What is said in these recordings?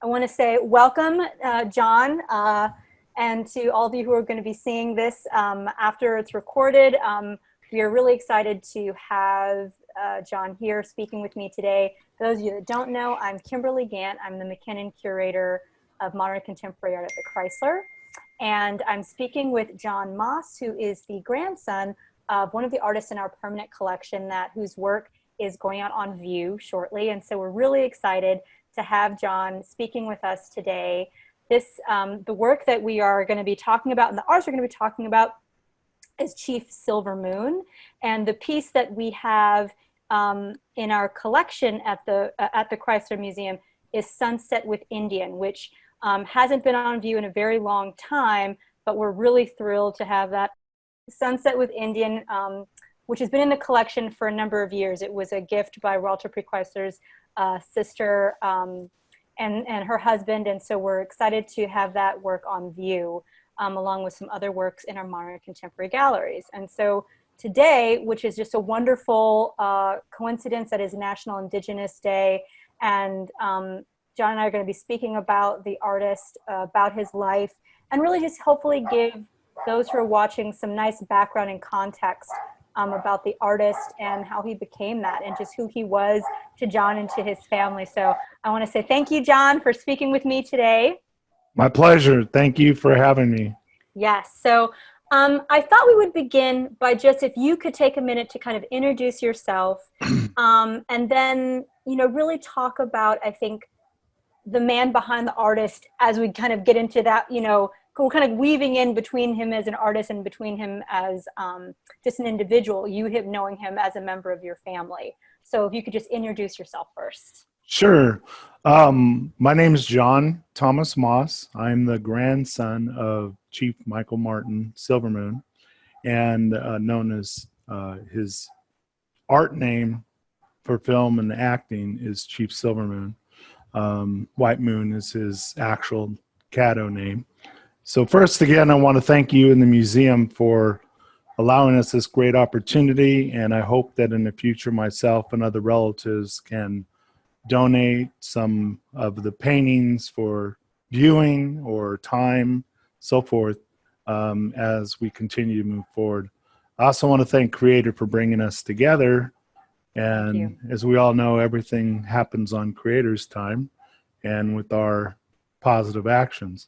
I want to say welcome, John, and to all of you who are going to be seeing this after it's recorded. We are really excited to have John here speaking with me today. For those of you that don't know, I'm Kimberly Gant. I'm the McKinnon Curator of Modern Contemporary Art at the Chrysler. And I'm speaking with John Moss, who is the grandson of one of the artists in our permanent collection whose work is going out on view shortly. And so we're really excited to have John speaking with us today. The work that we are going to be talking about and the arts we're going to be talking about is Chief Silvermoon. And the piece that we have in our collection at the Chrysler Museum is Sunset with Indian, which hasn't been on view in a very long time, but we're really thrilled to have that. Sunset with Indian, which has been in the collection for a number of years. It was a gift by Walter P. Chrysler's sister and her husband, and so we're excited to have that work on view, along with some other works in our modern contemporary galleries. And so today, which is just a wonderful coincidence that is National Indigenous Day, and John and I are going to be speaking about the artist, about his life, and really just hopefully give those who are watching some nice background and context about the artist and how he became that and just who he was to John and to his family. So I want to say thank you, John, for speaking with me today. My pleasure. Thank you for having me. Yes. So I thought we would begin by just, if you could take a minute to kind of introduce yourself and then, really talk about, I think, the man behind the artist as we kind of get into that, we're kind of weaving in between him as an artist and between him as just an individual, knowing him as a member of your family. So if you could just introduce yourself first. Sure. My name is John Thomas Moss. I'm the grandson of Chief Michael Martin Silvermoon, and known as his art name for film and acting is Chief Silvermoon. White Moon is his actual Caddo name. So first, again, I want to thank you in the museum for allowing us this great opportunity, and I hope that in the future myself and other relatives can donate some of the paintings for viewing or time, so forth, as we continue to move forward. I also want to thank Creator for bringing us together, and as we all know, everything happens on Creator's time and with our positive actions.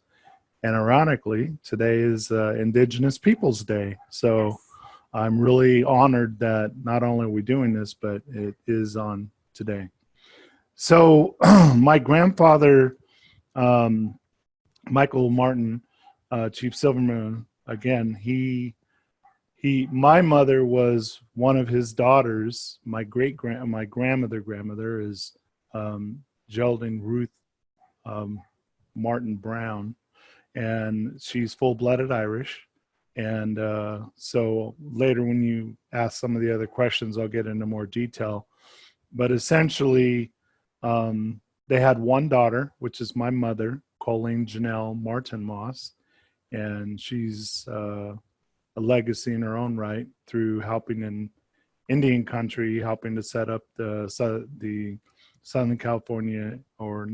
And ironically, today is Indigenous Peoples Day. So yes. I'm really honored that not only are we doing this, but it is on today. So my grandfather, Michael Martin, Chief Silvermoon, again, my mother was one of his daughters. My grandmother is Geraldine Ruth Martin Brown. And she's full-blooded Irish. And so later when you ask some of the other questions, I'll get into more detail. But essentially, they had one daughter, which is my mother, Colleen Janelle Martin Moss. And she's a legacy in her own right through helping in Indian country, helping to set up the Southern California or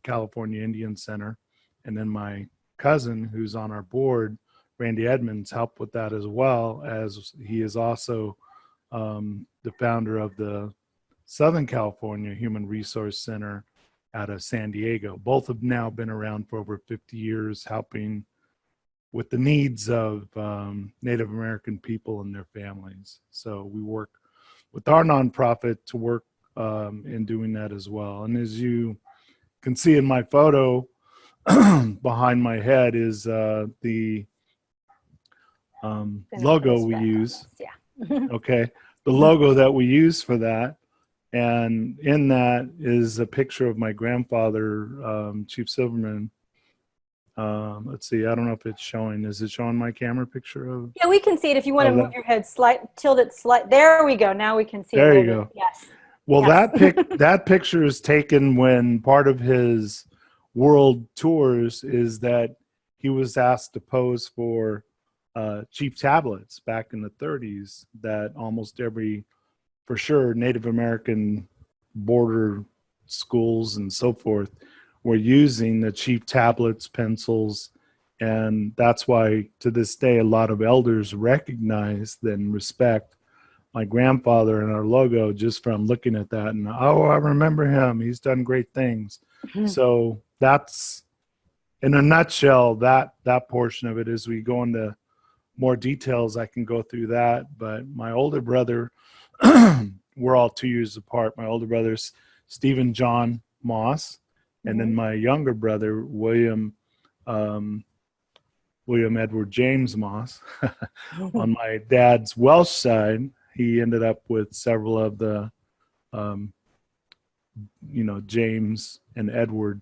California Indian Center. And then my cousin, who's on our board, Randy Edmonds, helped with that as well, as he is also the founder of the Southern California Human Resource Center out of San Diego. Both have now been around for over 50 years, helping with the needs of Native American people and their families. So we work with our nonprofit to work in doing that as well. And as you can see in my photo, behind my head is the logo we use. Yeah. Okay. The logo that we use for that. And in that is a picture of my grandfather, Chief Silvermoon. Let's see. I don't know if it's showing. Is it showing my camera picture of? Yeah, we can see it. If you want to move your head tilt it slight. There we go. Now we can see it. There you go. Yes. Well, yes. that picture is taken when part of his world tours is that he was asked to pose for cheap tablets back in the 30s that almost every, for sure, Native American border schools and so forth were using the chief tablets, pencils, and that's why to this day a lot of elders recognize and respect my grandfather and our logo just from looking at that. And oh, I remember him. He's done great things. So that's, in a nutshell, that portion of it. As we go into more details, I can go through that. But my older brother, we're all 2 years apart. My older brother's Stephen John Moss, and then my younger brother, William Edward James Moss. On my dad's Welsh side, he ended up with several of the, James and Edward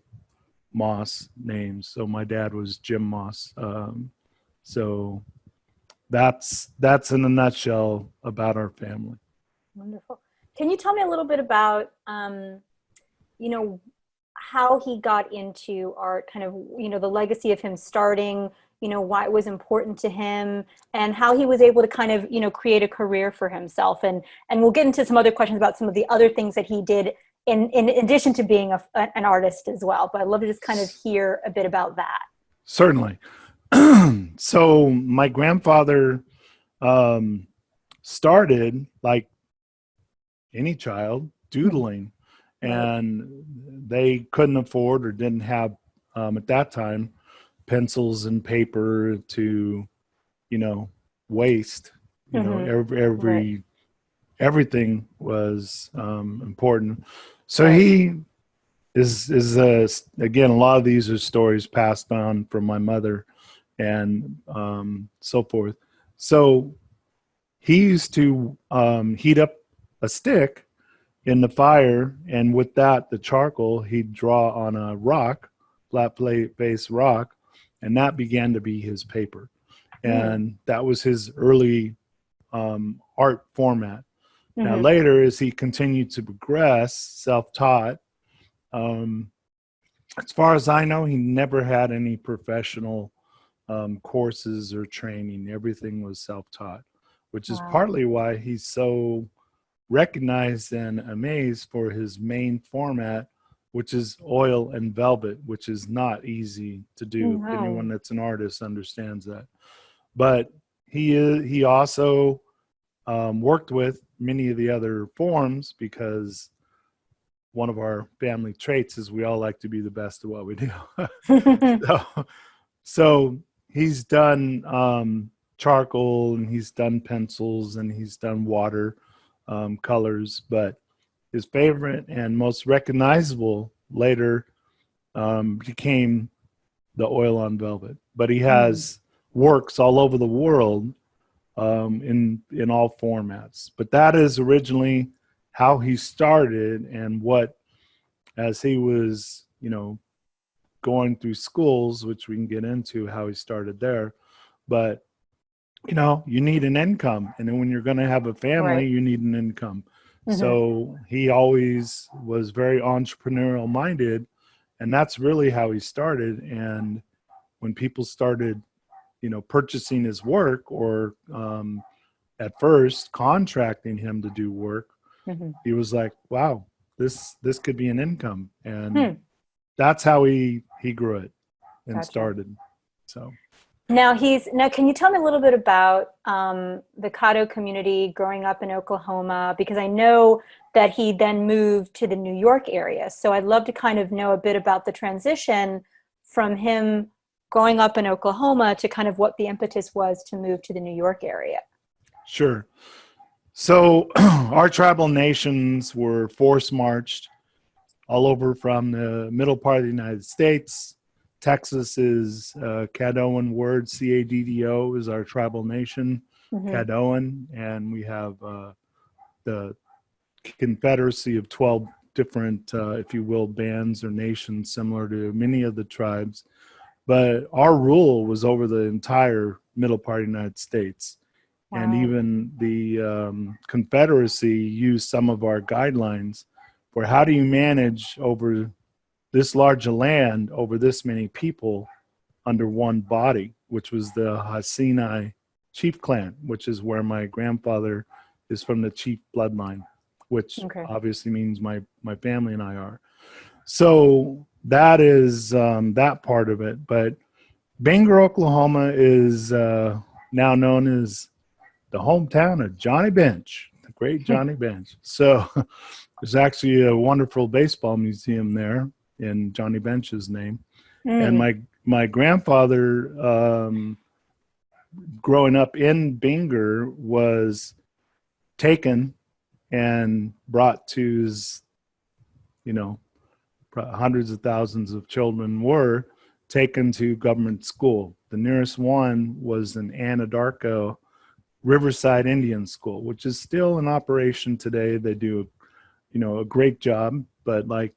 Moss names. So my dad was Jim Moss. So that's in a nutshell about our family. Wonderful. Can you tell me a little bit about, how he got into art, kind of, the legacy of him starting, why it was important to him, and how he was able to kind of, create a career for himself. And we'll get into some other questions about some of the other things that he did in addition to being an artist as well. But I'd love to just kind of hear a bit about that. Certainly. So my grandfather started, like any child, doodling. And they couldn't afford or didn't have, at that time, pencils and paper to, waste. Everything was important. So he is again, a lot of these are stories passed on from my mother and so forth. So he used to heat up a stick in the fire, and with that, the charcoal, he'd draw on a rock, flat face rock, and that began to be his paper. And that was his early art format. Now later, as he continued to progress, self-taught, as far as I know, he never had any professional courses or training. Everything was self-taught, which is partly why he's so recognized and amazed for his main format, which is oil and velvet, which is not easy to do. Anyone that's an artist understands that. But he also worked with many of the other forms, because one of our family traits is we all like to be the best at what we do. So he's done charcoal, and he's done pencils, and he's done water colors, but his favorite and most recognizable later became the oil on velvet. But he has works all over the world in all formats. But that is originally how he started, and what, as he was, going through schools, which we can get into how he started there. But you need an income. And then when you're going to have a family, you need an income. So he always was very entrepreneurial minded, and that's really how he started. And when people started, purchasing his work, or at first contracting him to do work, he was like, wow, this could be an income. And that's how he grew it and started. So. Now can you tell me a little bit about the Caddo community growing up in Oklahoma? Because I know that he then moved to the New York area. So I'd love to kind of know a bit about the transition from him growing up in Oklahoma to kind of what the impetus was to move to the New York area. Sure. So our tribal nations were force marched all over from the middle part of the United States. Texas is Caddoan word, C-A-D-D-O is our tribal nation, Caddoan, and we have the confederacy of 12 different, if you will, bands or nations similar to many of the tribes. But our rule was over the entire middle part of the United States. And even the confederacy used some of our guidelines for how do you manage over this large a land, over this many people under one body, which was the Hasinai chief clan, which is where my grandfather is from, the chief bloodline, which obviously means my family and I are. So that is that part of it. But Bangor, Oklahoma is now known as the hometown of Johnny Bench, the great Johnny Bench. So there's actually a wonderful baseball museum there in Johnny Bench's name. And my grandfather, growing up in Bangor, was taken and brought to his, hundreds of thousands of children were taken to government school. The nearest one was in Anadarko Riverside Indian School, which is still in operation today. They do, a great job, but like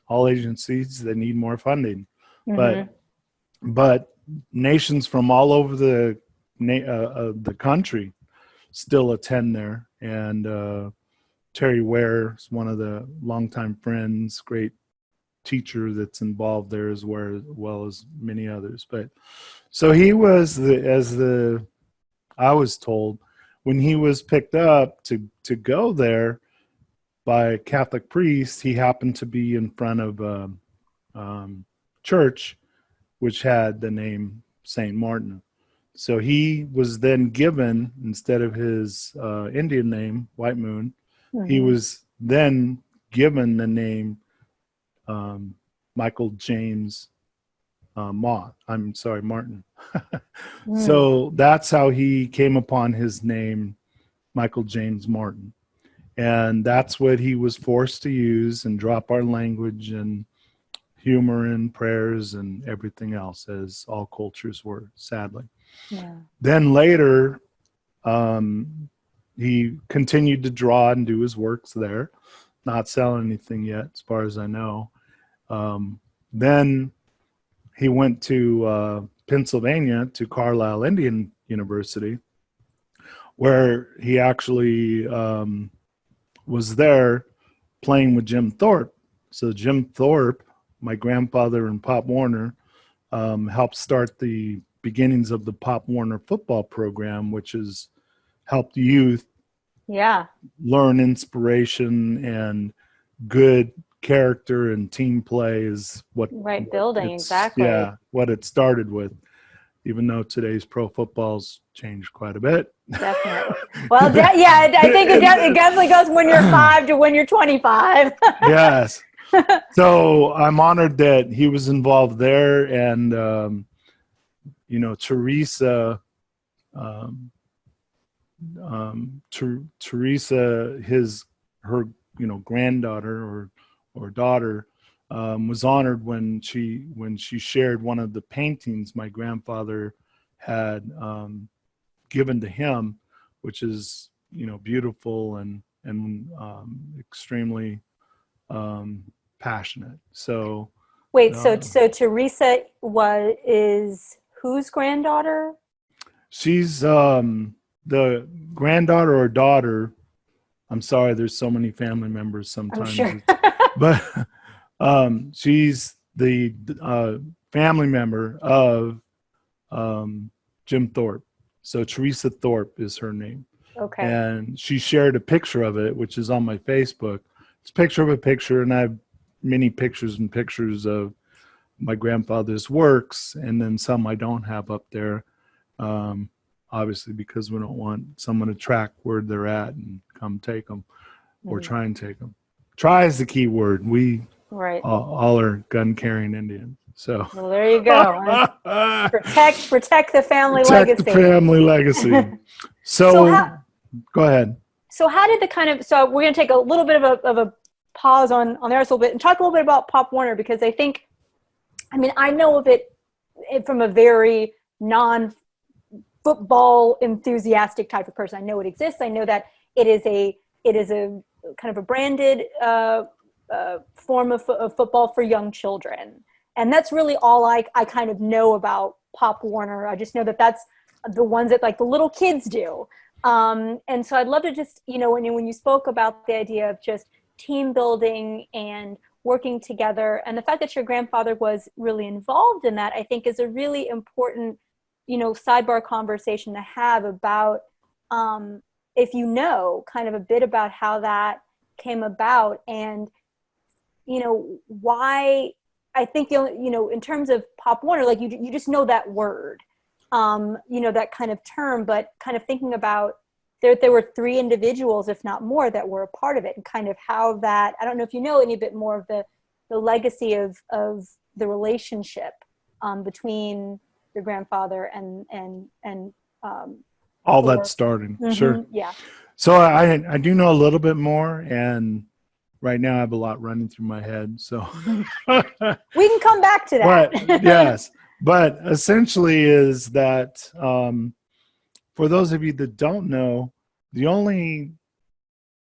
all agencies, they need more funding. But nations from all over the country still attend there. And Terry Ware is one of the longtime friends, great teacher that's involved there as well as many others. But so he was I was told, when he was picked up to go there by a Catholic priest, he happened to be in front of a church which had the name Saint Martin. So he was then given, instead of his Indian name, White Moon, he was then given the name Michael James Martin. So that's how he came upon his name, Michael James Martin. And that's what he was forced to use and drop our language and humor and prayers and everything else, as all cultures were, sadly. Then later, he continued to draw and do his works there, not selling anything yet, as far as I know. Then he went to Pennsylvania, to Carlisle Indian University, where he actually was there playing with Jim Thorpe. So Jim Thorpe, my grandfather and Pop Warner, helped start the beginnings of the Pop Warner football program, which has helped youth learn inspiration and good character and team play is what building exactly what it started with, even though today's pro football's changed quite a bit. Definitely. Well, I think it definitely goes when you're 5 to when you're 25. Yes. So I'm honored that he was involved there. And Teresa, Teresa, her granddaughter or daughter, was honored when she shared one of the paintings my grandfather had given to him, which is beautiful and extremely passionate. So wait, so Teresa is whose granddaughter? She's the granddaughter or daughter. I'm sorry, there's so many family members sometimes. I'm sure. But she's the family member of Jim Thorpe. So Teresa Thorpe is her name. Okay. And she shared a picture of it, which is on my Facebook. It's a picture of a picture, and I have many pictures and pictures of my grandfather's works, and then some I don't have up there, obviously because we don't want someone to track where they're at and come take them or try and take them. Try is the key word. We all are gun-carrying Indians. So well, there you go. protect the family legacy. Protect the family legacy. So go ahead. So how did so we're going to take a little bit of a pause on there a little bit and talk a little bit about Pop Warner, because I know of it from a very non-football enthusiastic type of person. I know it exists. I know that it is a kind of a branded form of football for young children. And that's really all I kind of know about Pop Warner. I just know that that's the ones that like the little kids do. And so I'd love to just, when you spoke about the idea of just team building and working together, and the fact that your grandfather was really involved in that, I think is a really important, sidebar conversation to have about, if kind of a bit about how that came about and, why, I think, in terms of Pop Warner, like you just know that word, that kind of term, but kind of thinking about there were 3 individuals, if not more, that were a part of it, and kind of how that, I don't know if you know any bit more of the legacy of the relationship between your grandfather and all Thor. that starting. Sure. Mm-hmm. Yeah. So I do know a little bit more, and right now I have a lot running through my head. So We can come back to that. but yes, but essentially is that for those of you that don't know, the only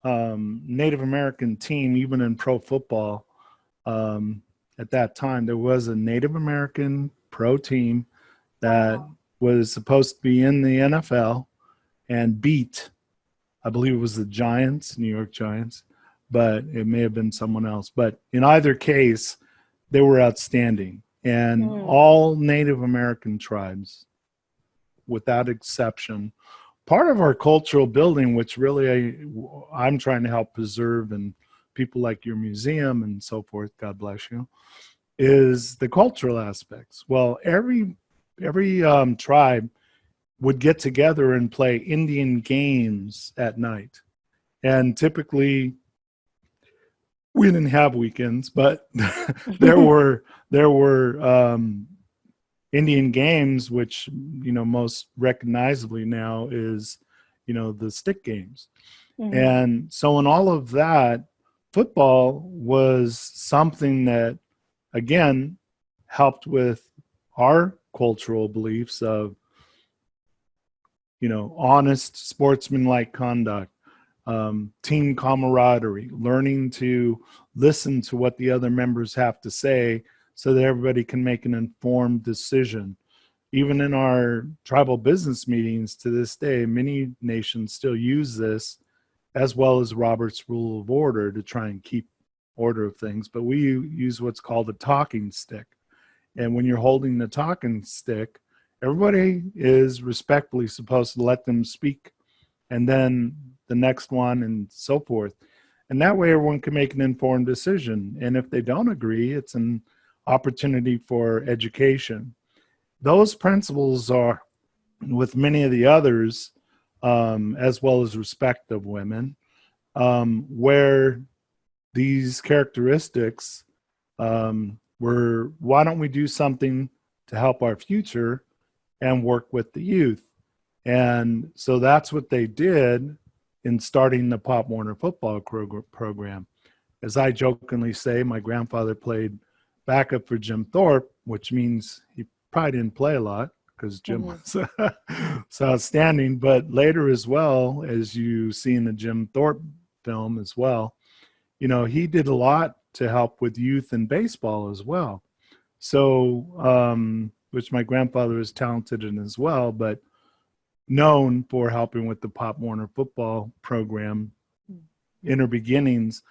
Native American team, even in pro football, at that time, there was a Native American pro team that was supposed to be in the NFL and beat, I believe it was the Giants, New York Giants, but it may have been someone else. But in either case, they were outstanding. And all Native American tribes, without exception, part of our cultural building, which really I'm trying to help preserve, and people like your museum and so forth, God bless you, is the cultural aspects. Well, every tribe would get together and play Indian games at night. And typically we didn't have weekends, but there were Indian games, which, most recognizably now is, the stick games. Mm-hmm. And so in all of that, football was something that, again, helped with our cultural beliefs of, honest sportsmanlike conduct, team camaraderie, learning to listen to what the other members have to say so that everybody can make an informed decision. Even in our tribal business meetings to this day, many nations still use this, as well as Robert's Rule of Order, to try and keep order of things. But we use what's called a talking stick. And when you're holding the talking stick, everybody is respectfully supposed to let them speak, and then the next one, and so forth. And that way everyone can make an informed decision. And if they don't agree, it's an opportunity for education. Those principles are with many of the others, as well as respect of women, where these characteristics were, why don't we do something to help our future and work with the youth? And so that's what they did in starting the Pop Warner football program. As I jokingly say, my grandfather played backup for Jim Thorpe, which means he probably didn't play a lot because Jim was so outstanding. But later as well, as you see in the Jim Thorpe film as well, he did a lot to help with youth and baseball as well. So, which my grandfather is talented in as well, but known for helping with the Pop Warner football program, inner beginnings,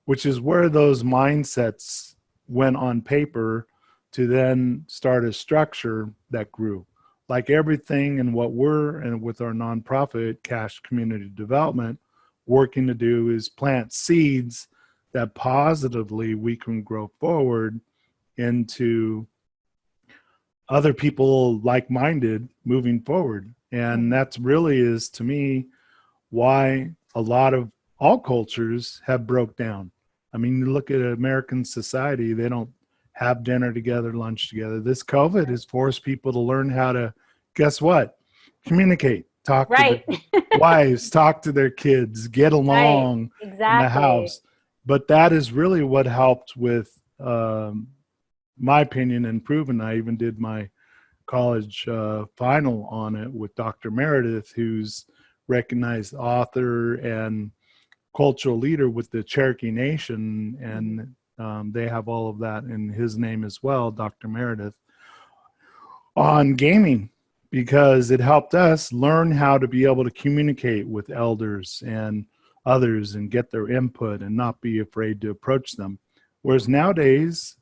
which is where those mindsets went on paper to then start a structure that grew. Like everything in what we're, and with our nonprofit Cash Community Development, working to do is plant seeds that positively we can grow forward into other people like-minded moving forward. And that's really is, to me, why a lot of all cultures have broke down. I mean, you look at American society, they don't have dinner together, lunch together. This COVID has forced people to learn how to, guess what? Communicate, talk to their wives, talk to their kids, get along in the house. But that is really what helped with, my opinion, and proven. I even did my college final on it with Dr. Meredith, who's recognized author and cultural leader with the Cherokee Nation, and they have all of that in his name as well, Dr. Meredith, on gaming, because it helped us learn how to be able to communicate with elders and others and get their input and not be afraid to approach them. Whereas nowadays,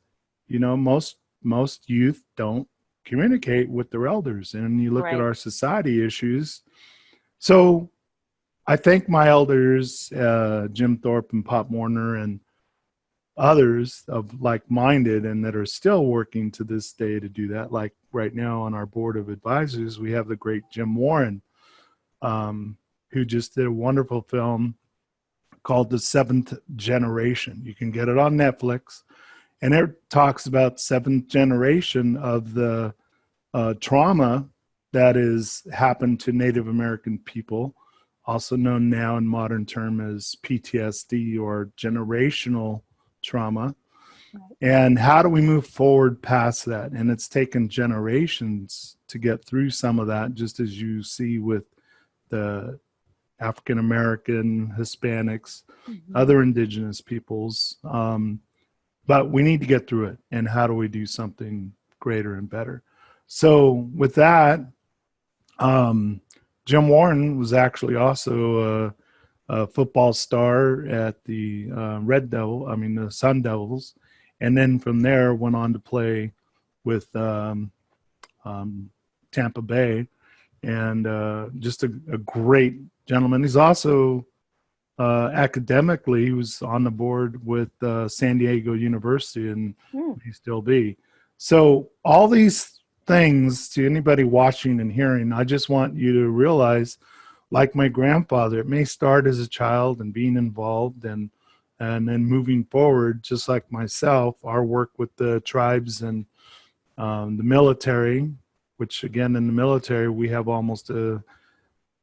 most youth don't communicate with their elders, and you look at our society issues. So I thank my elders, Jim Thorpe and Pop Warner, and others of like-minded and that are still working to this day to do that. Like right now on our board of advisors, we have the great Jim Warren, who just did a wonderful film called The Seventh Generation. You can get it on Netflix, and it talks about seventh generation of the trauma that is happened to Native American people, also known now in modern term as PTSD or generational trauma. Right. And how do we move forward past that? And it's taken generations to get through some of that, just as you see with the African American, Hispanics, other indigenous peoples. But we need to get through it. And how do we do something greater and better? So with that, Jim Warren was actually also a football star at the the Sun Devils. And then from there went on to play with Tampa Bay, and just a great gentleman. He's also academically, he was on the board with San Diego University, and he still be. So all these things, to anybody watching and hearing, I just want you to realize, like my grandfather, it may start as a child and being involved and then moving forward, just like myself, our work with the tribes and the military, which again, in the military, we have almost a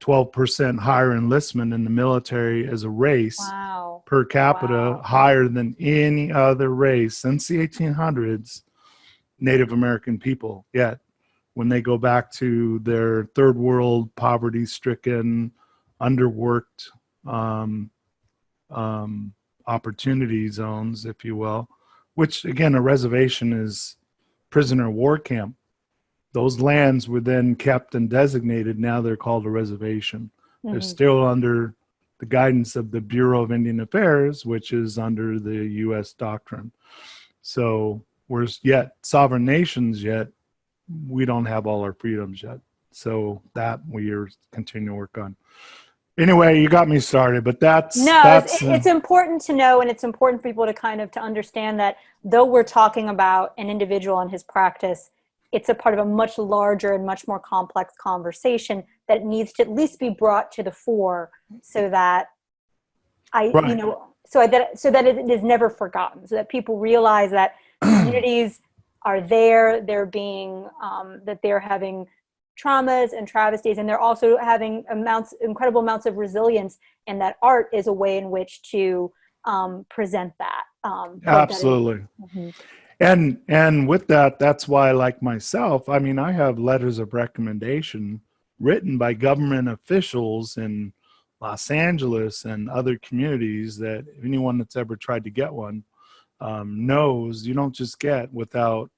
12% higher enlistment in the military as a race. Wow. Per capita, higher than any other race since the 1800s, Native American people. Yet when they go back to their third world, poverty-stricken, underworked opportunity zones, if you will, which again, a reservation is prisoner of war camp. Those lands were then kept and designated. Now they're called a reservation. They're still under the guidance of the Bureau of Indian Affairs, which is under the U.S. doctrine. So we're yet sovereign nations, yet we don't have all our freedoms yet. So that we are continuing to work on. Anyway, you got me started, but it's important to know, and it's important for people to kind of to understand that though we're talking about an individual and his practice, it's a part of a much larger and much more complex conversation that needs to at least be brought to the fore, so that so that it is never forgotten, so that people realize that communities are there, they're being that they're having traumas and travesties, and they're also having incredible amounts of resilience, and that art is a way in which to present that. Absolutely. And with that, that's why, like myself, I mean, I have letters of recommendation written by government officials in Los Angeles and other communities that anyone that's ever tried to get one knows you don't just get without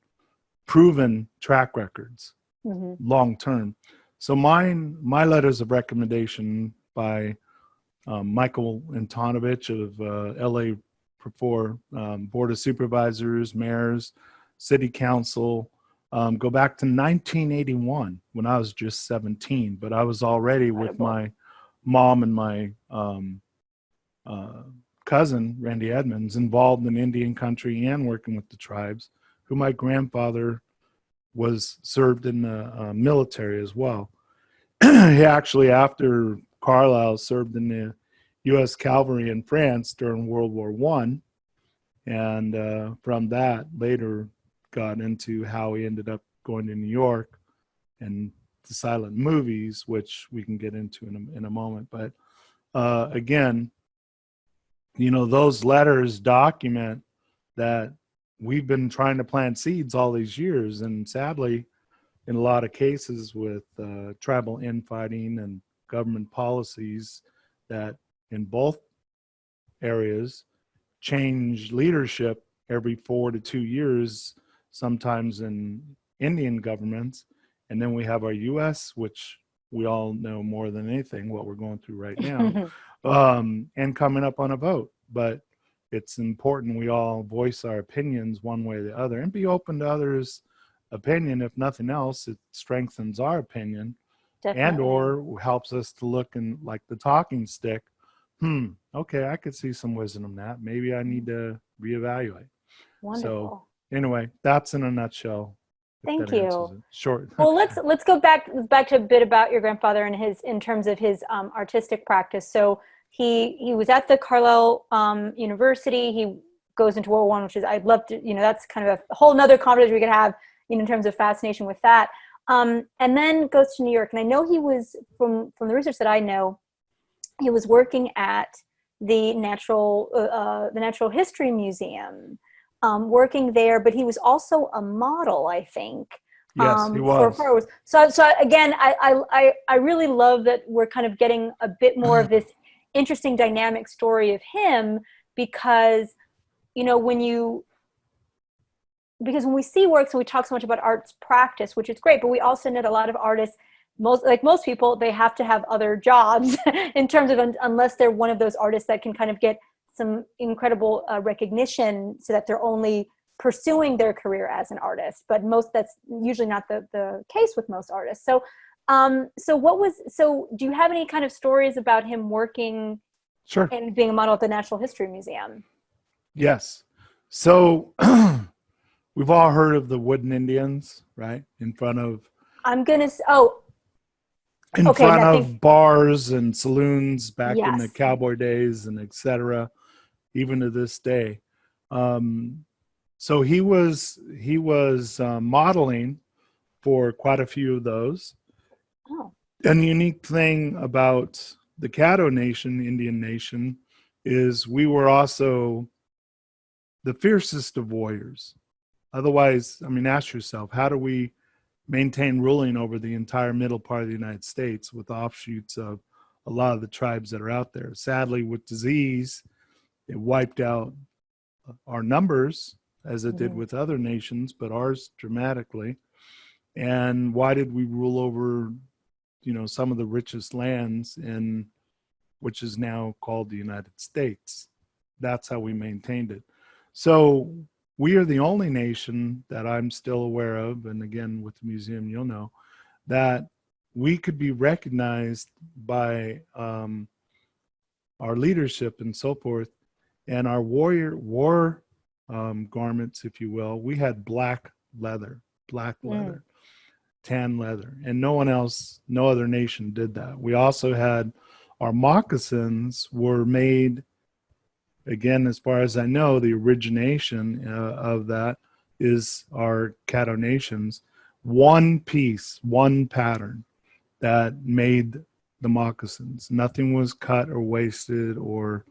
proven track records long term. So my letters of recommendation by Michael Antonovich of LA for Board of Supervisors, mayors, city council, go back to 1981 when I was just 17, but I was already with my mom and my cousin, Randy Edmonds, involved in Indian country and working with the tribes, who my grandfather was served in the military as well. He actually, after Carlisle, served in the U.S. Cavalry in France during World War I, and from that later got into how he ended up going to New York and the silent movies, which we can get into in a moment. But again, you know, those letters document that we've been trying to plant seeds all these years, and sadly, in a lot of cases with tribal infighting and government policies that in both areas change leadership every 4 to 2 years, sometimes in Indian governments. And then we have our U.S., which we all know more than anything what we're going through right now, and coming up on a vote. But it's important we all voice our opinions one way or the other and be open to others' opinion. If nothing else, it strengthens our opinion. Definitely. And or helps us to look and like the talking stick. Okay, I could see some wisdom in that. Maybe I need to reevaluate. So Wonderful. anyway, that's in a nutshell, if Thank that answers you. it. Short. Well, let's go back to a bit about your grandfather and his in terms of his artistic practice. So he was at the Carlisle University. He goes into World War I, which is I'd love to, that's kind of a whole nother conversation we could have, in terms of fascination with that. And then goes to New York. And I know he was from the research that I know, he was working at the Natural History Museum, working there, but he was also a model, I think. Yes, he For was. photos. So again, I really love that we're kind of getting a bit more of this interesting dynamic story of him, because because when we see works and we talk so much about arts practice, which is great, but we also know that a lot of artists, most people, they have to have other jobs in terms of, unless they're one of those artists that can kind of get some incredible recognition, so that they're only pursuing their career as an artist. But that's usually not the case with most artists. So do you have any kind of stories about him working Sure. and being a model at the Natural History Museum? Yes. So we've all heard of the wooden Indians, right? In front of bars and saloons back in the Yes. cowboy days and etc. Even to this day. So he was modeling for quite a few of those. Oh. And the unique thing about the Caddo Nation, Indian Nation, is we were also the fiercest of warriors. Otherwise, I mean, ask yourself, how do we maintain ruling over the entire middle part of the United States with offshoots of a lot of the tribes that are out there? Sadly, with disease, it wiped out our numbers, as it did with other nations, but ours dramatically. And why did we rule over, some of the richest lands in, which is now called the United States? That's how we maintained it. So we are the only nation that I'm still aware of, and again, with the museum, you'll know, that we could be recognized by our leadership and so forth, and our war garments, if you will. We had black leather, tan leather, and no other nation did that. We also had our moccasins were made, again, as far as I know, the origination of that is our Caddo Nations. One piece, one pattern that made the moccasins. Nothing was cut or wasted or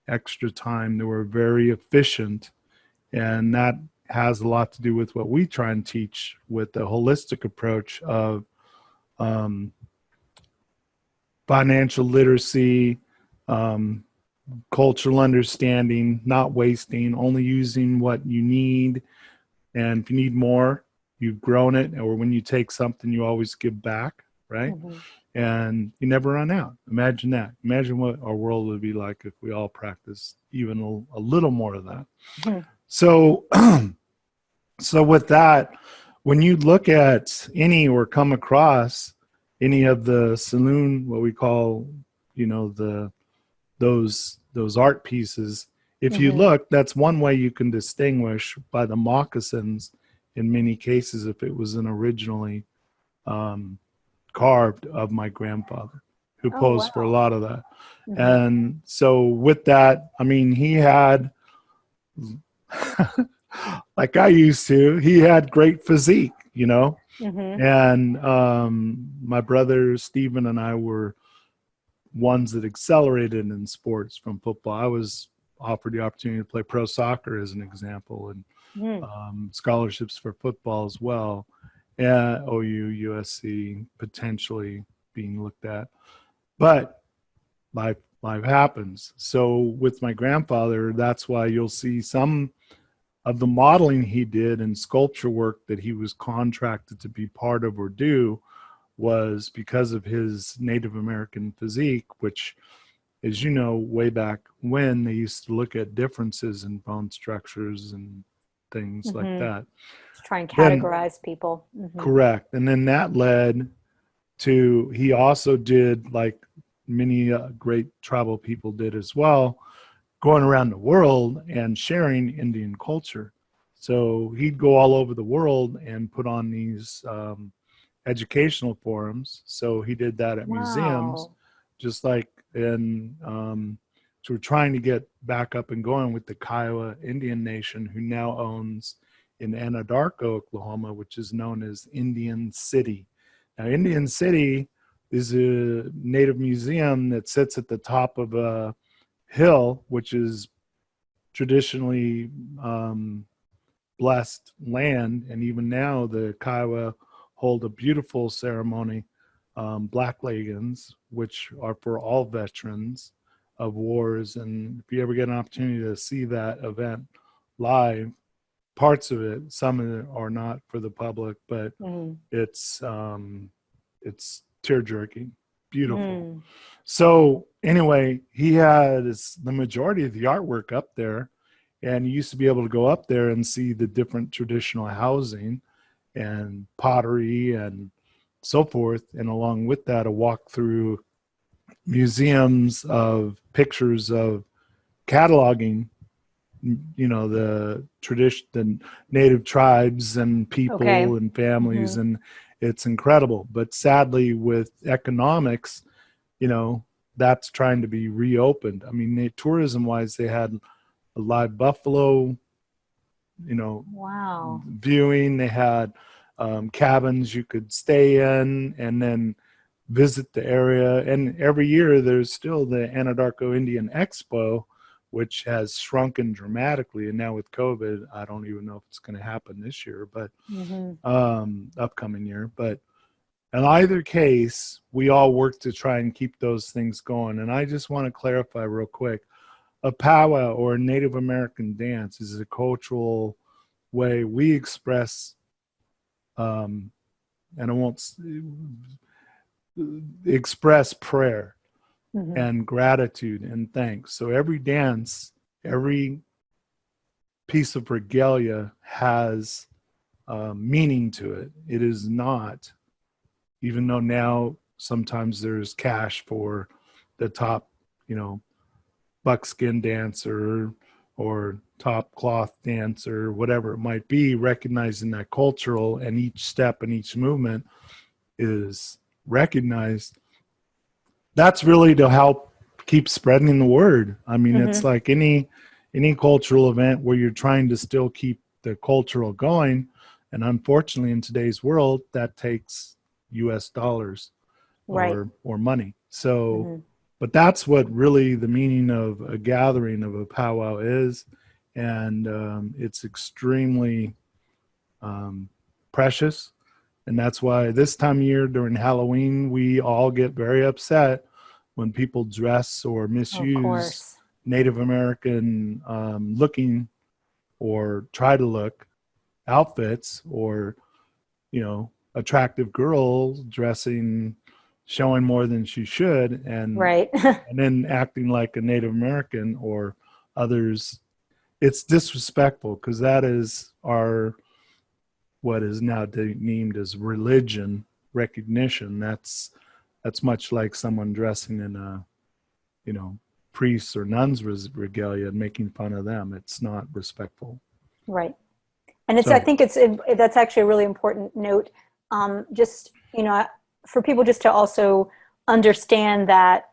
extra time. They were very efficient, and that has a lot to do with what we try and teach with the holistic approach of financial literacy, cultural understanding, not wasting, only using what you need. And if you need more, you've grown it, or when you take something, you always give back, right? And you never run out. Imagine that. Imagine what our world would be like if we all practiced even a little more of that. So, so with that, when you look at any or come across any of the saloon, what we call, those art pieces, if you look, that's one way you can distinguish by the moccasins in many cases, if it was an originally carved of my grandfather, who posed for a lot of that. And so with that, I mean, he had, like I used to, he had great physique, and my brother Stephen and I were ones that accelerated in sports from football. I was offered the opportunity to play pro soccer as an example, and scholarships for football as well. OU, USC potentially being looked at, but life happens. So with my grandfather, that's why you'll see some of the modeling he did and sculpture work that he was contracted to be part of or do was because of his Native American physique, which, as you know, way back when they used to look at differences in bone structures and things like that. To try and categorize people. Correct. And then that led to, he also did, like many great tribal people did as well, going around the world and sharing Indian culture. So he'd go all over the world and put on these educational forums. So he did that at museums, Wow. just like in, so we're trying to get back up and going with the Kiowa Indian Nation, who now owns in Anadarko, Oklahoma, which is known as Indian City. Now, Indian City is a native museum that sits at the top of a hill, which is traditionally blessed land. And even now, the Kiowa hold a beautiful ceremony, Black Leggins, which are for all veterans of wars. And if you ever get an opportunity to see that event live, parts of it, some of it are not for the public, but it's tear jerking, beautiful. So anyway, he had the majority of the artwork up there, and you used to be able to go up there and see the different traditional housing and pottery and so forth. And along with that, a walk through museums of pictures of cataloging, you know, the tradition, the native tribes and people and families, and it's incredible. But sadly, with economics, you know, that's trying to be reopened. I mean, tourism wise, they had a live buffalo, you know, viewing. They had cabins you could stay in and then visit the area. And every year there's still the Anadarko Indian Expo, which has shrunken dramatically. And now with COVID, I don't even know if it's going to happen this year, but upcoming year. But in either case, we all work to try and keep those things going. And I just want to clarify real quick. A powwow or a Native American dance is a cultural way we express, and I won't express prayer and gratitude and thanks. So every dance, every piece of regalia has meaning to it. It is not, even though now sometimes there's cash for the top, you know, buckskin dancer or top cloth dancer, whatever it might be, recognizing that cultural and each step and each movement is recognized. That's really to help keep spreading the word. I mean, it's like any cultural event where you're trying to still keep the cultural going. And unfortunately, in today's world, that takes US dollars or money. So, but that's what really the meaning of a gathering of a powwow is. And it's extremely precious. And that's why this time of year during Halloween, we all get very upset when people dress or misuse Native American looking or try to look outfits, or, you know, attractive girls dressing, showing more than she should, and and then acting like a Native American or others. It's disrespectful, because that is our, what is now deemed as religion recognition. That's much like someone dressing in a, you know, priests or nuns regalia and making fun of them. It's not respectful. Right. And it's, I think that's actually a really important note. Just, you know, for people just to also understand that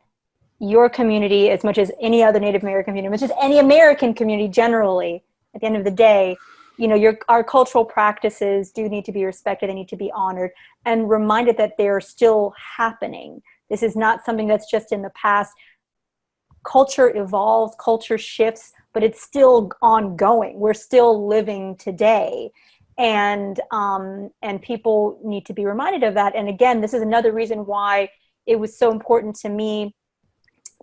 your community, as much as any other Native American community, as much as any American community generally, at the end of the day, you know, our cultural practices do need to be respected. They need to be honored and reminded that they're still happening. This is not something that's just in the past. Culture evolves, culture shifts, but it's still ongoing. We're still living today. And people need to be reminded of that. And again, this is another reason why it was so important to me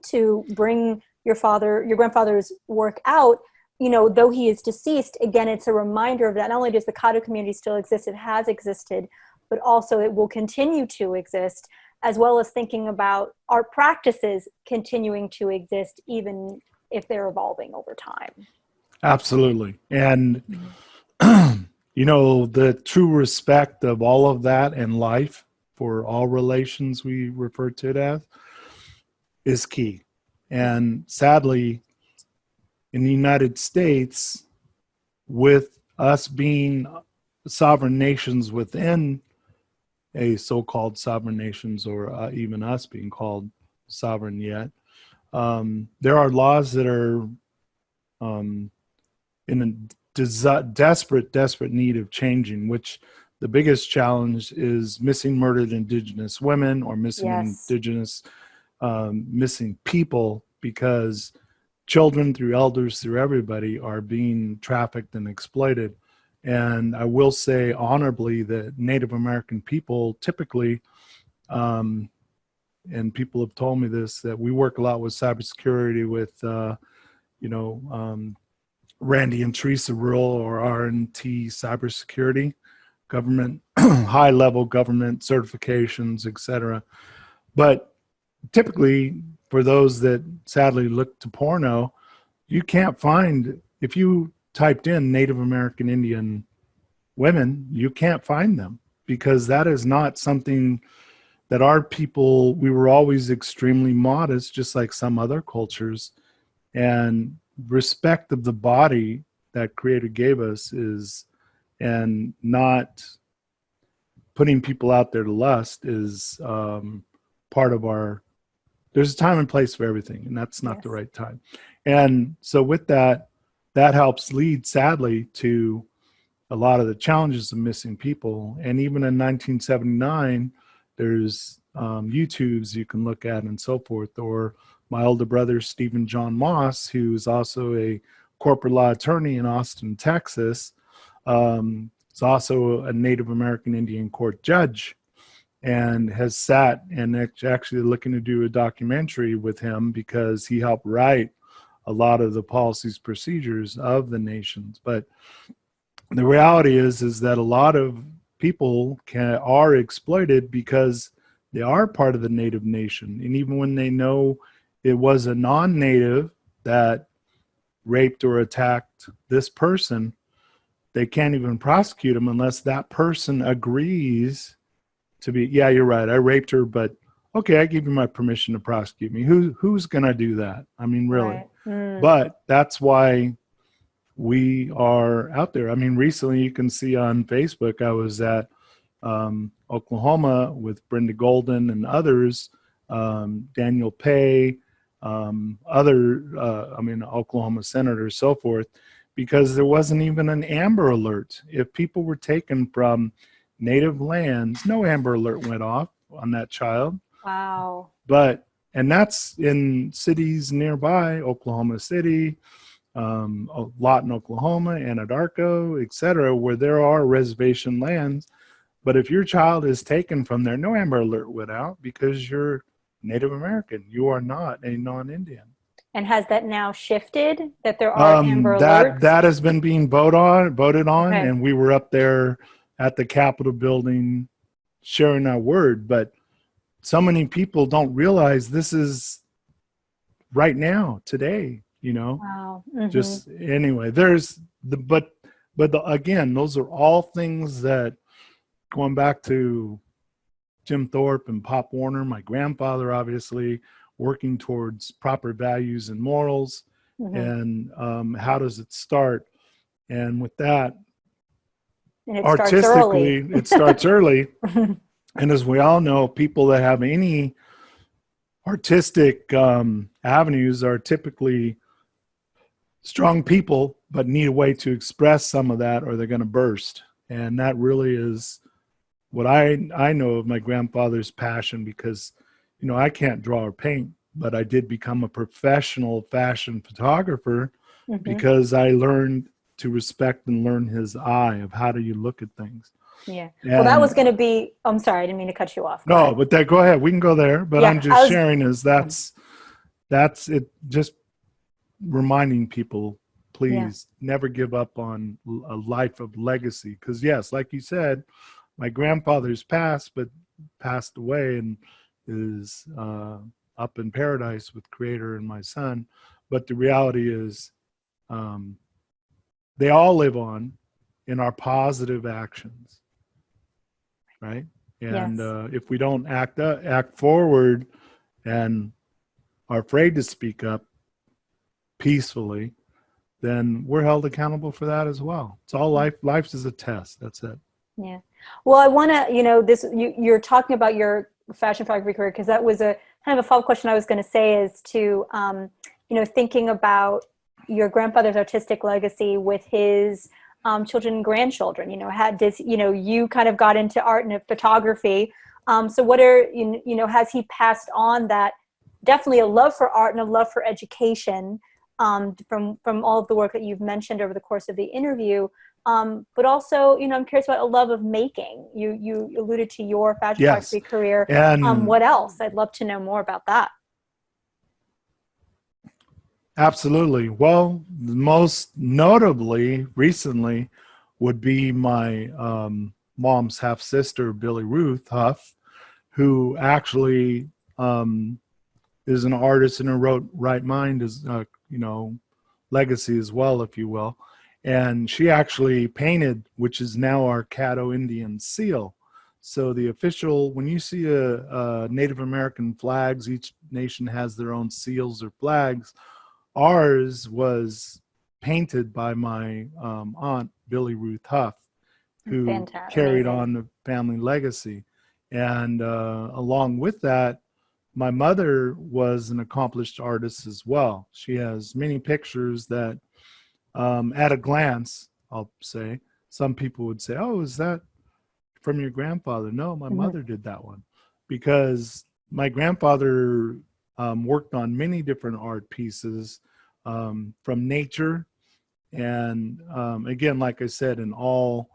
to bring your grandfather's work out. You know, though he is deceased, again, it's a reminder of that. Not only does the Caddo community still exist, it has existed, but also it will continue to exist, as well as thinking about art practices continuing to exist, even if they're evolving over time. Absolutely. And, you know, the true respect of all of that in life for all relations, we refer to it as, is key. And sadly, in the United States, with us being sovereign nations within a so-called sovereign nations, or even us being called sovereign yet, there are laws that are in a desperate need of changing, which the biggest challenge is missing murdered Indigenous women, or missing Yes. Indigenous missing people, because children, through elders, through everybody, are being trafficked and exploited. And I will say honorably that Native American people typically, and people have told me this, that we work a lot with cybersecurity with, Randy and Teresa Rural, or R&T Cybersecurity, government, high-level government certifications, etc. But typically, for those that sadly look to porno, you can't find, if you typed in Native American Indian women, you can't find them, because that is not something that our people, we were always extremely modest, just like some other cultures. And respect of the body that Creator gave us is, and not putting people out there to lust, is part of our, there's a time and place for everything, and that's not the right time. And so with that, that helps lead, sadly, to a lot of the challenges of missing people. And even in 1979, there's YouTubes you can look at and so forth. Or my older brother, Stephen John Moss, who's also a corporate law attorney in Austin, Texas, is also a Native American Indian court judge, and has sat and actually looking to do a documentary with him, because he helped write a lot of the policies, procedures of the nations. But the reality is that a lot of people are exploited because they are part of the Native nation. And even when they know it was a non-Native that raped or attacked this person, they can't even prosecute them unless that person agrees to be, yeah, you're right, I raped her, but okay, I give you my permission to prosecute me. Who's going to do that? I mean, really? Right. But that's why we are out there. I mean, recently you can see on Facebook, I was at Oklahoma with Brenda Golden and others, Daniel Pay, Oklahoma senators, so forth, because there wasn't even an Amber Alert. If people were taken from Native lands, no Amber Alert went off on that child. Wow. And that's in cities nearby, Oklahoma City, a lot in Oklahoma, Anadarko, etc., where there are reservation lands. But if your child is taken from there, no Amber Alert went out, because you're Native American. You are not a non-Indian. And has that now shifted, that there are Amber Alerts? That has been being voted on, okay. And we were up there at the Capitol building sharing our word. But so many people don't realize this is right now, today. Wow. Mm-hmm. Just anyway, there's but again, those are all things that, going back to Jim Thorpe and Pop Warner, my grandfather, obviously working towards proper values and morals. Mm-hmm. And how does it start? And with that, artistically, it starts early. And as we all know, people that have any artistic avenues are typically strong people, but need a way to express some of that, or they're going to burst. And that really is what I know of my grandfather's passion, because, I can't draw or paint, but I did become a professional fashion photographer, mm-hmm. because I learned to respect and learn his eye of how do you look at things. Yeah. Well, that was going to be, I'm sorry, I didn't mean to cut you off. No, but go ahead. We can go there. But yeah, I'm just sharing that's it. Just reminding people, please never give up on a life of legacy. Because yes, like you said, my grandfather's passed away and is up in paradise with Creator and my son. But the reality is, they all live on in our positive actions, right? And if we don't act forward and are afraid to speak up peacefully, then we're held accountable for that as well. It's all life. Life is a test. That's it. Yeah. Well, I want to, you're talking about your fashion photography career, because that was a kind of a follow-up question I was going to say, is to, thinking about your grandfather's artistic legacy with his children and grandchildren. You kind of got into art and photography. So what are, has he passed on that, definitely a love for art and a love for education, from all of the work that you've mentioned over the course of the interview, but also, I'm curious about a love of making. You alluded to your fashion photography career. And what else? I'd love to know more about that. absolutely. Well, most notably recently would be my mom's half sister, Billy Ruth Huff, who actually is an artist in her right mind, is legacy as well, if you will. And she actually painted, which is now our Caddo Indian seal. So the official, when you see a Native American flags, each nation has their own seals or flags. Ours was painted by my aunt, Billy Ruth Huff, who Fantastic. carried Amazing. on the family legacy. And along with that, my mother was an accomplished artist as well. She has many pictures that, at a glance, I'll say, some people would say, "Oh, is that from your grandfather?" No, my mother did that one, because my grandfather worked on many different art pieces from nature. And again, like I said, in all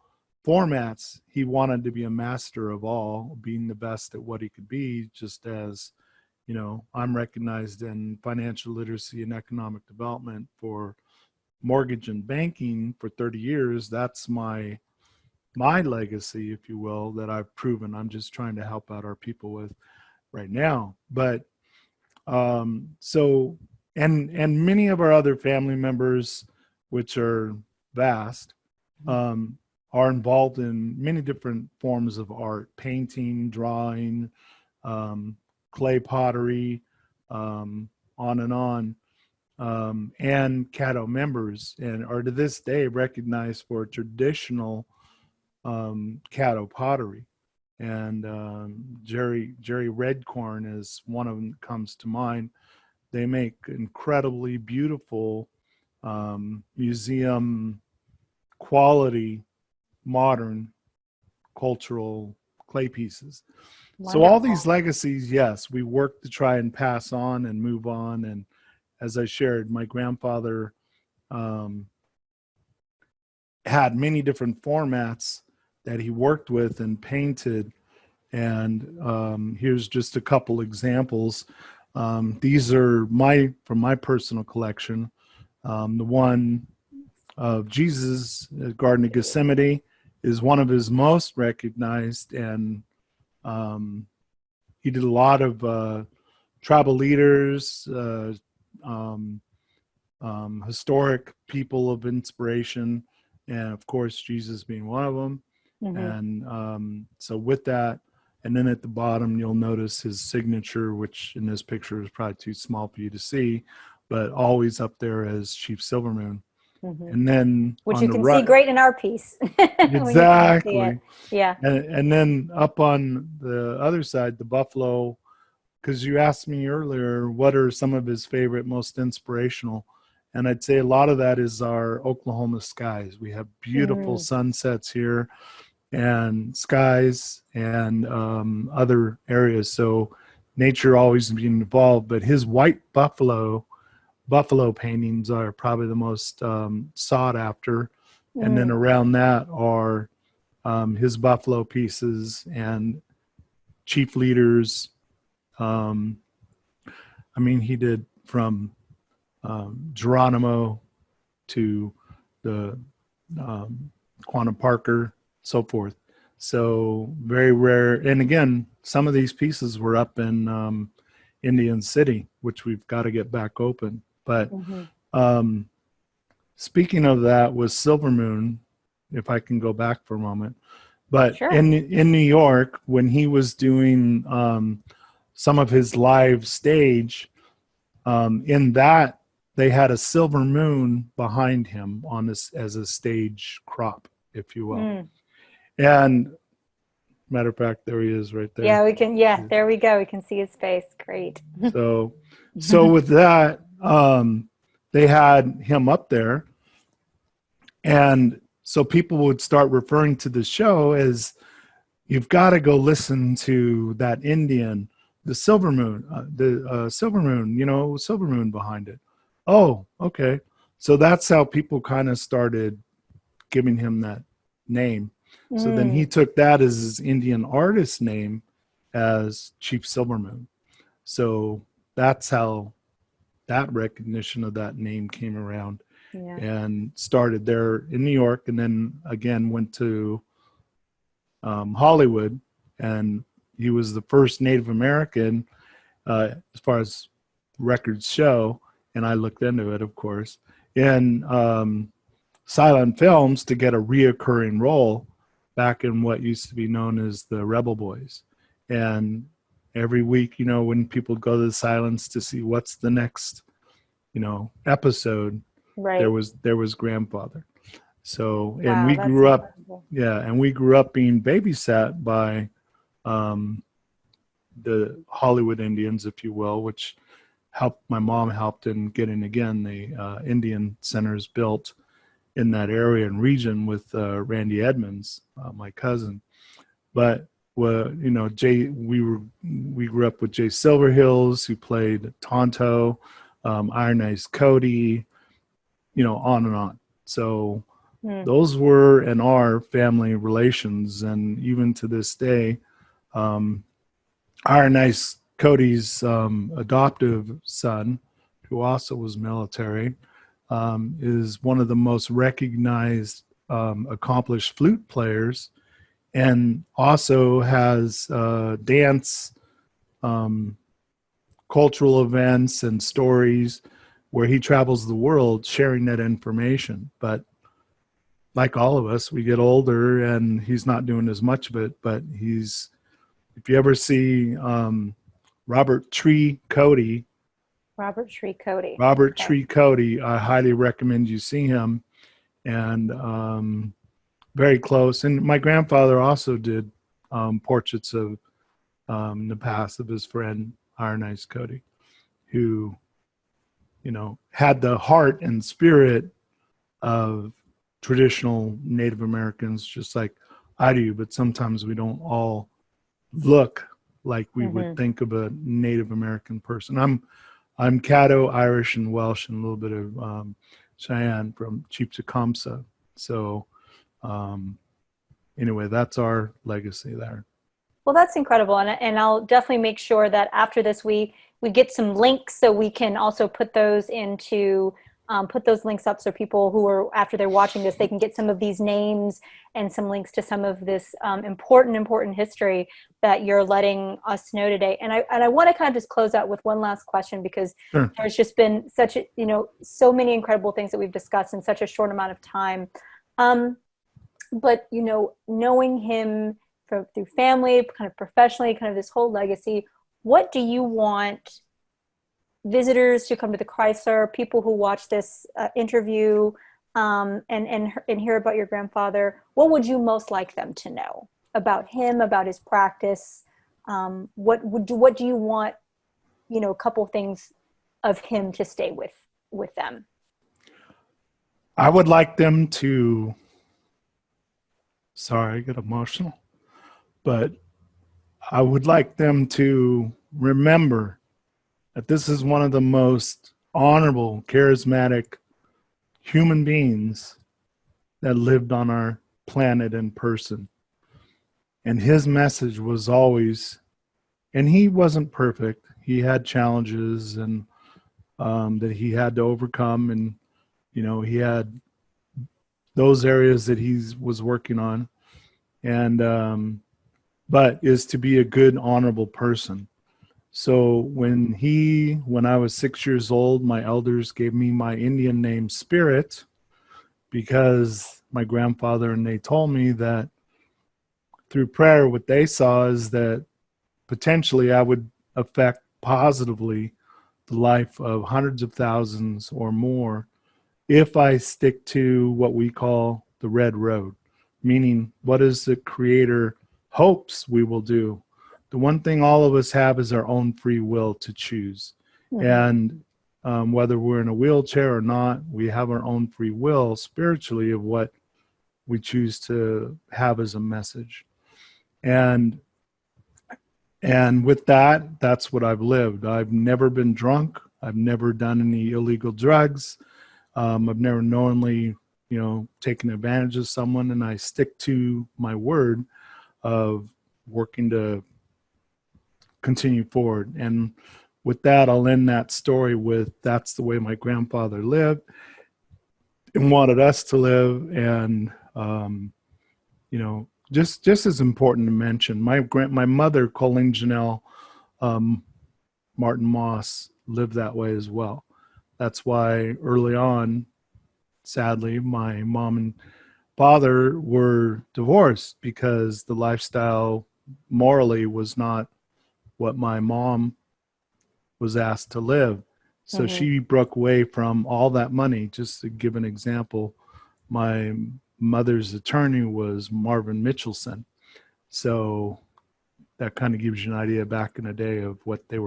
formats, he wanted to be a master of all, being the best at what he could be, just as, I'm recognized in financial literacy and economic development for mortgage and banking for 30 years. That's my legacy, if you will, that I've proven. I'm just trying to help out our people with right now. But so, and many of our other family members, which are vast, are involved in many different forms of art: painting, drawing, clay pottery, on and on. And Caddo members, and are to this day recognized for traditional Caddo pottery. And Jerry Redcorn is one of them that comes to mind. They make incredibly beautiful museum quality modern cultural clay pieces. Wonderful. So all these legacies, yes, we work to try and pass on and move on. And as I shared, my grandfather had many different formats that he worked with and painted. And here's just a couple examples. These are from my personal collection. The one of Jesus, Garden of Gethsemane, is one of his most recognized. And he did a lot of tribal leaders, historic people of inspiration, and of course Jesus being one of them. And so with that, and then at the bottom you'll notice his signature, which in this picture is probably too small for you to see, but always up there as Chief Silvermoon. And then which you can see great in our piece. Exactly. Yeah. And then up on the other side, the buffalo, because you asked me earlier, what are some of his favorite, most inspirational? And I'd say a lot of that is our Oklahoma skies. We have beautiful sunsets here and skies and other areas. So nature always being involved. But his white buffalo paintings are probably the most sought after. And then around that are his buffalo pieces and chief leaders. He did from Geronimo to the Quanah Parker, so forth. So very rare. And again, some of these pieces were up in Indian City, which we've got to get back open. But speaking of that, was Silvermoon, if I can go back for a moment. But sure. in New York, when he was doing some of his live stage, in that they had a silver moon behind him on this as a stage crop, if you will. Mm. And matter of fact, there he is right there. Yeah, we can. Yeah, there we go. We can see his face. Great. So with that, they had him up there, and so people would start referring to the show as, you've got to go listen to that Indian, the Silvermoon, Silvermoon, Silvermoon behind it. Oh, okay. So that's how people kind of started giving him that name. So then he took that as his Indian artist name as Chief Silvermoon. So that's how that recognition of that name came around, and started there in New York, and then again went to Hollywood, and he was the first Native American, as far as records show, and I looked into it, of course, in silent films to get a reoccurring role back in what used to be known as the Rebel Boys. And every week, when people go to the silence to see what's the next, episode, right, there was grandfather. So, and wow, we that's grew up, incredible. and we grew up being babysat by the Hollywood Indians, if you will, which my mom helped in getting, again, the Indian centers built in that area and region with Randy Edmonds, my cousin. But we grew up with Jay Silverhills, who played Tonto, Iron Eyes Cody, on and on. So those were and are family relations, and even to this day, Iron Eyes Cody's adoptive son, who also was military, is one of the most recognized, accomplished flute players, and also has dance, cultural events and stories where he travels the world sharing that information. But like all of us, we get older and he's not doing as much of it, but if you ever see Robert Tree Cody, I highly recommend you see him. And very close. And my grandfather also did portraits of the past of his friend Iron Eyes Cody, who had the heart and spirit of traditional Native Americans, just like I do, but sometimes we don't all look like we would think of a Native American person. I'm Caddo, Irish, and Welsh, and a little bit of Cheyenne from Chief Tecumseh. So anyway, that's our legacy there. Well, that's incredible. And I'll definitely make sure that after this, we get some links so we can also put those put those links up so people who are, after they're watching this, they can get some of these names and some links to some of this important history that you're letting us know today. And I want to kind of just close out with one last question, because there's just been such so many incredible things that we've discussed in such a short amount of time. But knowing him through family, kind of professionally, kind of this whole legacy, what do you want visitors who come to the Chrysler, people who watch this interview, and hear about your grandfather, what would you most like them to know about him, about his practice? What do you want, a couple things of him to stay with them? I would like them to, sorry, I get emotional, but I would like them to remember that this is one of the most honorable, charismatic human beings that lived on our planet in person. And his message was always, and he wasn't perfect. He had challenges and that he had to overcome. And, he had those areas that he was working on. And, but is to be a good, honorable person. So when I was 6 years old, my elders gave me my Indian name Spirit, because my grandfather and they told me that through prayer, what they saw is that potentially I would affect positively the life of hundreds of thousands or more if I stick to what we call the red road, meaning what is the Creator hopes we will do. The one thing all of us have is our own free will to choose. And whether we're in a wheelchair or not, we have our own free will spiritually of what we choose to have as a message. And with that, that's what I've lived. I've never been drunk. I've never done any illegal drugs. I've never knowingly, taken advantage of someone, and I stick to my word of working to continue forward. And with that, I'll end that story with that's the way my grandfather lived and wanted us to live. And, just as important to mention, my mother, Colleen Janelle Martin Moss, lived that way as well. That's why early on, sadly, my mom and father were divorced because the lifestyle morally was not what my mom was asked to live. So she broke away from all that money. Just to give an example, my mother's attorney was Marvin Mitchelson. So that kind of gives you an idea back in the day of what the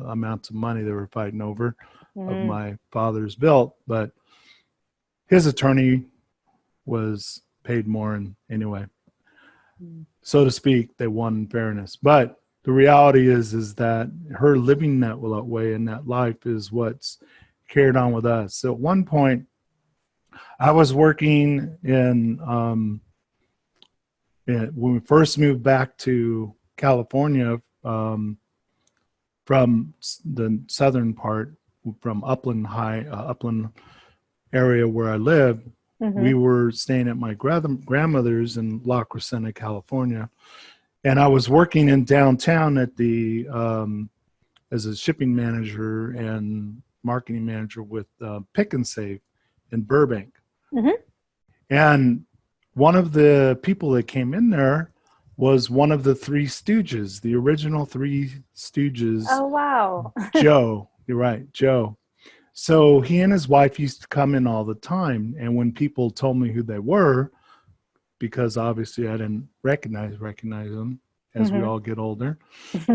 amounts of money they were fighting over of my father's bill. But his attorney was paid more, and anyway, so to speak, they won in fairness. But the reality is that her living that way in that life is what's carried on with us. So at one point, I was working when we first moved back to California from the southern part, from Upland area where I lived. We were staying at my grandmother's in La Crescenta, California. And I was working in downtown at as a shipping manager and marketing manager with Pick and Save in Burbank. And one of the people that came in there was one of the Three Stooges, the original Three Stooges. Oh, wow. Joe. You're right, Joe. So he and his wife used to come in all the time. And when people told me who they were, because obviously I didn't recognize them as we all get older.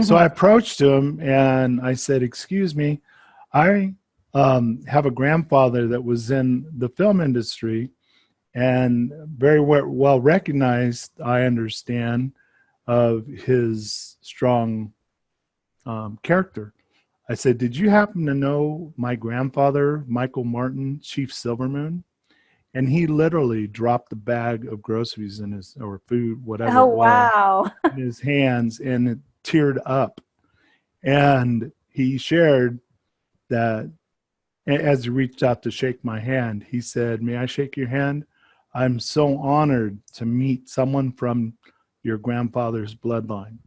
So I approached him and I said, "Excuse me, I have a grandfather that was in the film industry and very well recognized, I understand, of his strong character." I said, "Did you happen to know my grandfather, Michael Martin, Chief Silvermoon?" And he literally dropped a bag of groceries or food, whatever it was, wow. in his hands, and it teared up. And he shared that as he reached out to shake my hand, he said, "May I shake your hand? I'm so honored to meet someone from your grandfather's bloodline.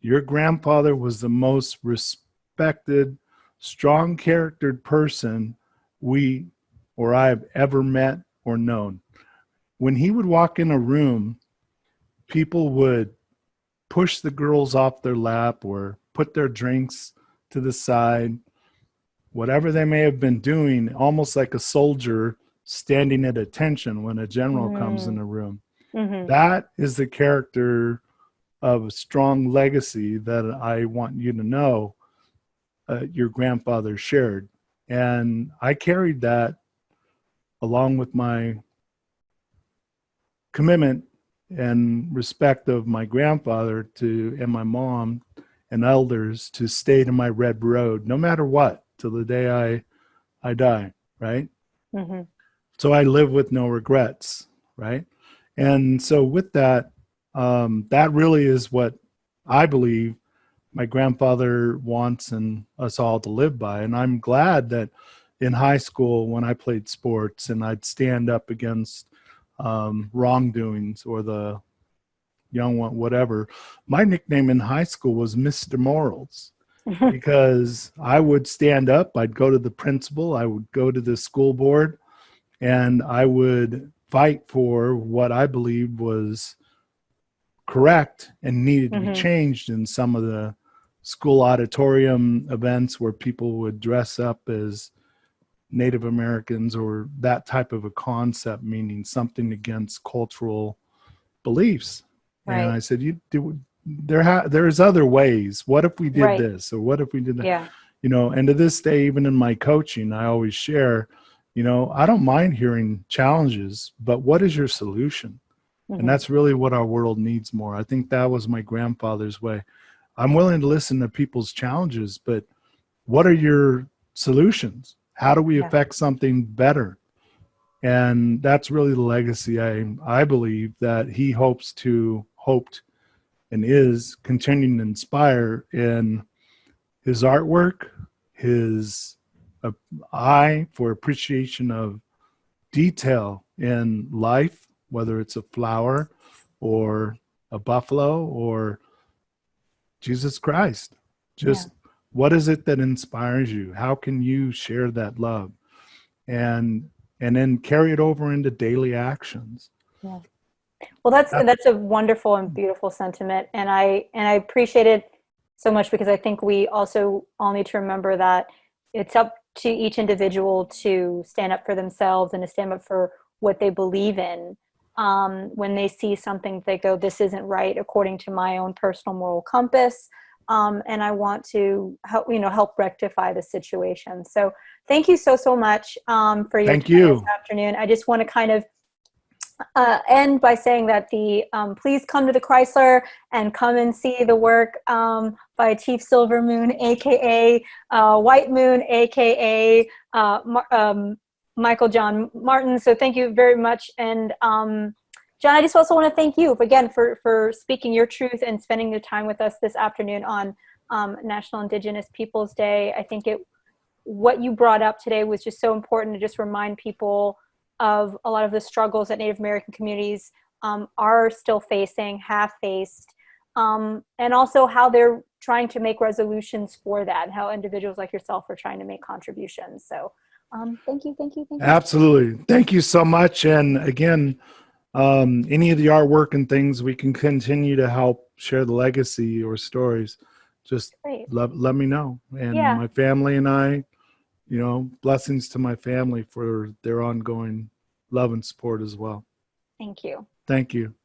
Your grandfather was the most respected, strong-charactered person I've ever met or known. When he would walk in a room, people would push the girls off their lap or put their drinks to the side, whatever they may have been doing, almost like a soldier standing at attention when a general comes in the room." That is the character of a strong legacy that I want you to know your grandfather shared. And I carried that along with my commitment and respect of my grandfather and my mom and elders to stay to my red road, no matter what, till the day I die, right? So I live with no regrets, right? And so with that, that really is what I believe my grandfather wants and us all to live by. And I'm glad that in high school, when I played sports and I'd stand up against wrongdoings or the young one, whatever, my nickname in high school was Mr. Morals because I would stand up, I'd go to the principal, I would go to the school board, and I would fight for what I believed was correct and needed to be changed in some of the school auditorium events where people would dress up as Native Americans or that type of a concept, meaning something against cultural beliefs. And Right. I said, there's other ways. What if we did Right. this? Or what if we did that? Yeah. And to this day, even in my coaching, I always share, I don't mind hearing challenges, but what is your solution? And Hmm. that's really what our world needs more. I think that was my grandfather's way. I'm willing to listen to people's challenges, but what are your solutions? How do we Yeah. affect something better? And that's really the legacy I believe that he hoped and is continuing to inspire in his artwork, his eye for appreciation of detail in life, whether it's a flower or a buffalo or Jesus Christ. Yeah. Just what is it that inspires you? How can you share that love? And then carry it over into daily actions. Yeah. Well, that's a wonderful and beautiful sentiment, and I appreciate it so much because I think we also all need to remember that it's up to each individual to stand up for themselves and to stand up for what they believe in. When they see something, they go, "This isn't right according to my own personal moral compass," and I want to help rectify the situation. So, thank you so much for your Thank time this you. afternoon. I just want to kind of end by saying that please come to the Chrysler and come and see the work by Chief Silvermoon, aka White Moon, aka Michael John Martin. So thank you very much. And John, I just also want to thank you again for speaking your truth and spending your time with us this afternoon on National Indigenous Peoples Day. I think what you brought up today was just so important to just remind people of a lot of the struggles that Native American communities are still facing, have faced, and also how they're trying to make resolutions for that, how individuals like yourself are trying to make contributions. So thank you. Absolutely. Thank you so much. And again, any of the artwork and things we can continue to help share the legacy or stories, just Great. let me know. And Yeah, my family and I, blessings to my family for their ongoing love and support as well. thank you. Thank you.